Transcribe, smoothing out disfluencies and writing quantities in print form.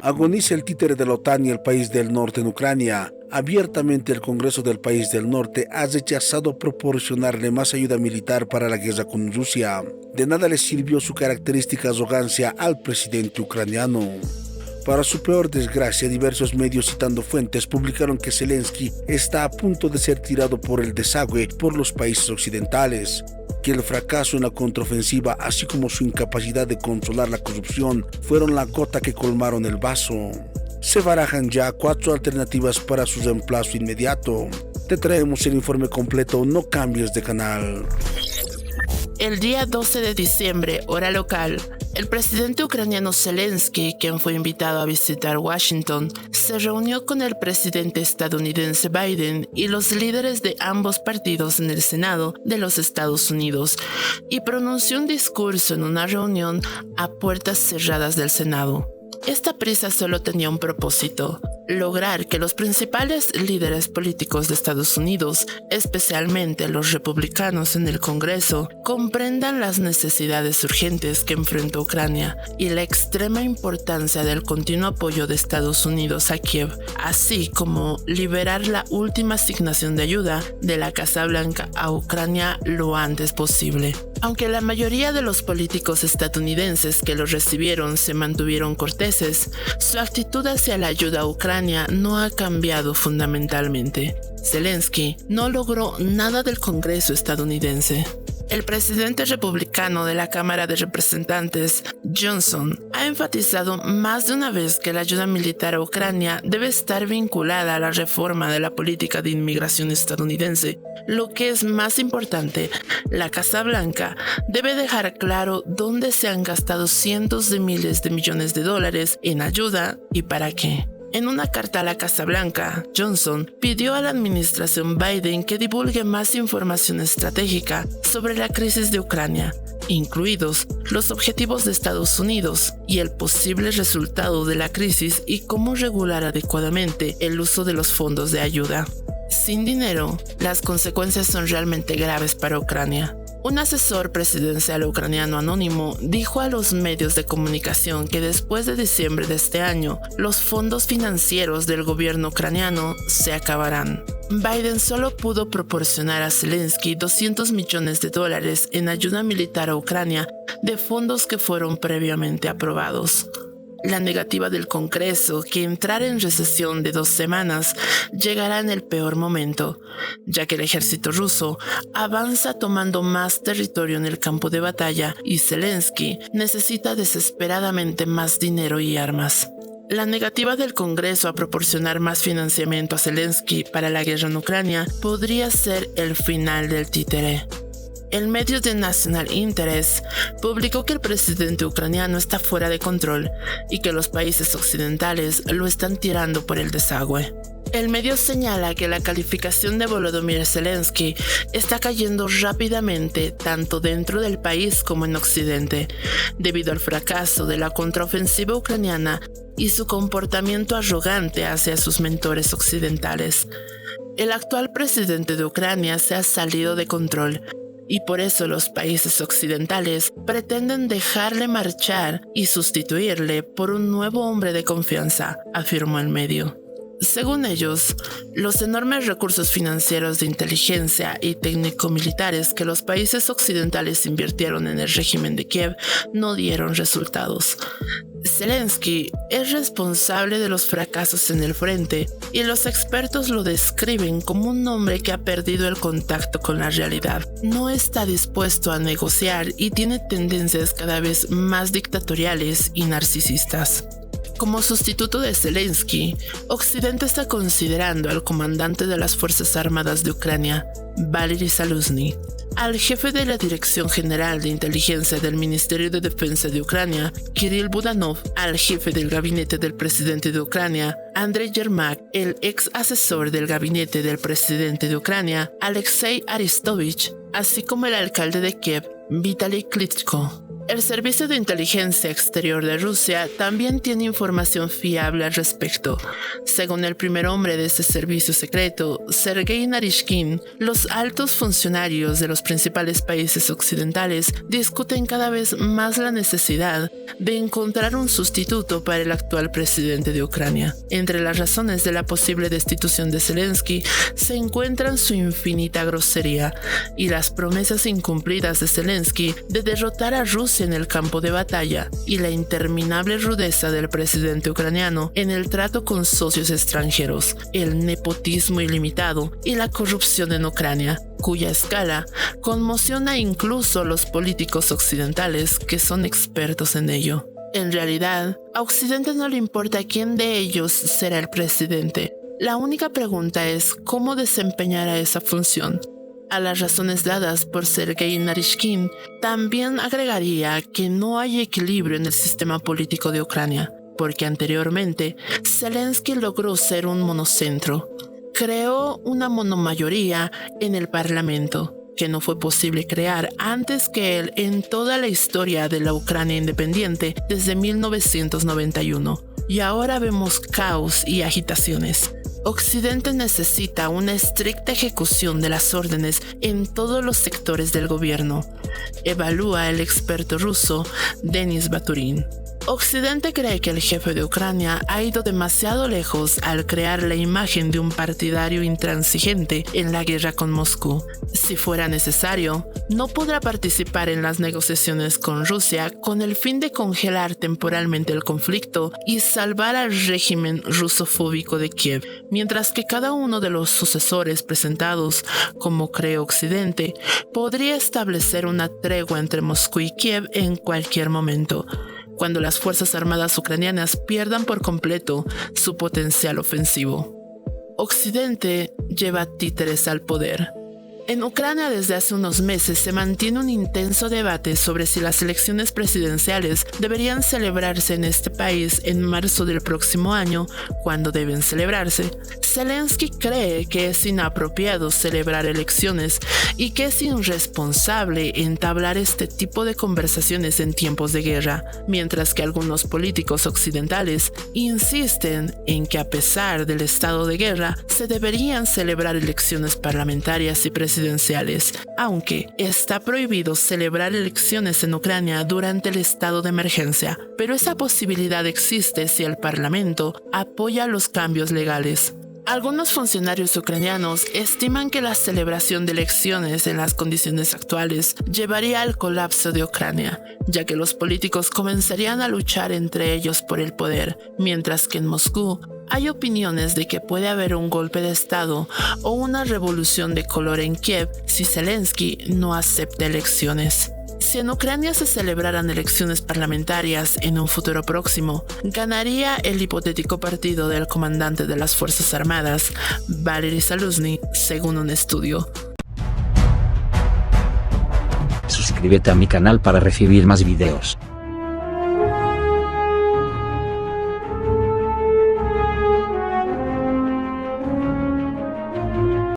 Agoniza el títere de la OTAN y el país del norte en Ucrania. Abiertamente el Congreso del país del norte ha rechazado proporcionarle más ayuda militar para la guerra con Rusia. De nada le sirvió su característica arrogancia al presidente ucraniano. Para su peor desgracia, diversos medios citando fuentes publicaron que Zelensky está a punto de ser tirado por el desagüe por los países occidentales, que el fracaso en la contraofensiva, así como su incapacidad de controlar la corrupción, fueron la gota que colmaron el vaso. Se barajan ya 4 alternativas para su reemplazo inmediato. Te traemos el informe completo, no cambies de canal. El día 12 de diciembre, hora local, el presidente ucraniano Zelensky, quien fue invitado a visitar Washington, se reunió con el presidente estadounidense Biden y los líderes de ambos partidos en el Senado de los Estados Unidos y pronunció un discurso en una reunión a puertas cerradas del Senado. Esta prisa solo tenía un propósito: lograr que los principales líderes políticos de Estados Unidos, especialmente los republicanos en el Congreso, comprendan las necesidades urgentes que enfrenta Ucrania y la extrema importancia del continuo apoyo de Estados Unidos a Kiev, así como liberar la última asignación de ayuda de la Casa Blanca a Ucrania lo antes posible. Aunque la mayoría de los políticos estadounidenses que los recibieron se mantuvieron corteses, su actitud hacia la ayuda a Ucrania no ha cambiado fundamentalmente. Zelensky no logró nada del Congreso estadounidense. El presidente republicano de la Cámara de Representantes, Johnson, ha enfatizado más de una vez que la ayuda militar a Ucrania debe estar vinculada a la reforma de la política de inmigración estadounidense. Lo que es más importante, la Casa Blanca debe dejar claro dónde se han gastado cientos de miles de millones de dólares en ayuda y para qué. En una carta a la Casa Blanca, Johnson pidió a la administración Biden que divulgue más información estratégica sobre la crisis de Ucrania, incluidos los objetivos de Estados Unidos y el posible resultado de la crisis y cómo regular adecuadamente el uso de los fondos de ayuda. Sin dinero, las consecuencias son realmente graves para Ucrania. Un asesor presidencial ucraniano anónimo dijo a los medios de comunicación que después de diciembre de este año, los fondos financieros del gobierno ucraniano se acabarán. Biden solo pudo proporcionar a Zelensky $200 millones en ayuda militar a Ucrania de fondos que fueron previamente aprobados. La negativa del Congreso, que entrar en recesión de 2 semanas, llegará en el peor momento, ya que el ejército ruso avanza tomando más territorio en el campo de batalla y Zelensky necesita desesperadamente más dinero y armas. La negativa del Congreso a proporcionar más financiamiento a Zelensky para la guerra en Ucrania podría ser el final del títere. El medio de National Interest publicó que el presidente ucraniano está fuera de control y que los países occidentales lo están tirando por el desagüe. El medio señala que la calificación de Volodymyr Zelensky está cayendo rápidamente tanto dentro del país como en Occidente, debido al fracaso de la contraofensiva ucraniana y su comportamiento arrogante hacia sus mentores occidentales. El actual presidente de Ucrania se ha salido de control y por eso los países occidentales pretenden dejarle marchar y sustituirle por un nuevo hombre de confianza, afirmó el medio. Según ellos, los enormes recursos financieros de inteligencia y técnico-militares que los países occidentales invirtieron en el régimen de Kiev no dieron resultados. Zelensky es responsable de los fracasos en el frente y los expertos lo describen como un hombre que ha perdido el contacto con la realidad. No está dispuesto a negociar y tiene tendencias cada vez más dictatoriales y narcisistas. Como sustituto de Zelensky, Occidente está considerando al comandante de las Fuerzas Armadas de Ucrania, Valery Zaluzhny, al jefe de la Dirección General de Inteligencia del Ministerio de Defensa de Ucrania, Kirill Budanov, al jefe del gabinete del presidente de Ucrania, Andrei Yermak, el ex asesor del gabinete del presidente de Ucrania, Alexei Arestovich, así como el alcalde de Kiev, Vitaly Klitschko. El Servicio de Inteligencia Exterior de Rusia también tiene información fiable al respecto. Según el primer hombre de ese servicio secreto, Sergei Narishkin, los altos funcionarios de los principales países occidentales discuten cada vez más la necesidad de encontrar un sustituto para el actual presidente de Ucrania. Entre las razones de la posible destitución de Zelensky se encuentran su infinita grosería y las promesas incumplidas de Zelensky de derrotar a Rusia en el campo de batalla y la interminable rudeza del presidente ucraniano en el trato con socios extranjeros, el nepotismo ilimitado y la corrupción en Ucrania, cuya escala conmociona incluso a los políticos occidentales que son expertos en ello. En realidad, a Occidente no le importa quién de ellos será el presidente. La única pregunta es cómo desempeñará esa función. A las razones dadas por Sergei Narishkin, también agregaría que no hay equilibrio en el sistema político de Ucrania, porque anteriormente Zelensky logró ser un monocentro. Creó una monomayoría en el Parlamento, que no fue posible crear antes que él en toda la historia de la Ucrania independiente desde 1991. Y ahora vemos caos y agitaciones. Occidente necesita una estricta ejecución de las órdenes en todos los sectores del gobierno, evalúa el experto ruso Denis Baturin. Occidente cree que el jefe de Ucrania ha ido demasiado lejos al crear la imagen de un partidario intransigente en la guerra con Moscú. Si fuera necesario, no podrá participar en las negociaciones con Rusia con el fin de congelar temporalmente el conflicto y salvar al régimen rusofóbico de Kiev, mientras que cada uno de los sucesores presentados, como cree Occidente, podría establecer una tregua entre Moscú y Kiev en cualquier momento, cuando las Fuerzas Armadas ucranianas pierdan por completo su potencial ofensivo. Occidente lleva títeres al poder. En Ucrania desde hace unos meses se mantiene un intenso debate sobre si las elecciones presidenciales deberían celebrarse en este país en marzo del próximo año, cuando deben celebrarse. Zelensky cree que es inapropiado celebrar elecciones y que es irresponsable entablar este tipo de conversaciones en tiempos de guerra, mientras que algunos políticos occidentales insisten en que a pesar del estado de guerra se deberían celebrar elecciones parlamentarias y presidenciales, aunque está prohibido celebrar elecciones en Ucrania durante el estado de emergencia, pero esa posibilidad existe si el Parlamento apoya los cambios legales. Algunos funcionarios ucranianos estiman que la celebración de elecciones en las condiciones actuales llevaría al colapso de Ucrania, ya que los políticos comenzarían a luchar entre ellos por el poder, mientras que en Moscú hay opiniones de que puede haber un golpe de estado o una revolución de color en Kiev si Zelensky no acepta elecciones. Si en Ucrania se celebraran elecciones parlamentarias en un futuro próximo, ganaría el hipotético partido del comandante de las Fuerzas Armadas, Valery Zaluzny, según un estudio. Suscríbete a mi canal para recibir más videos.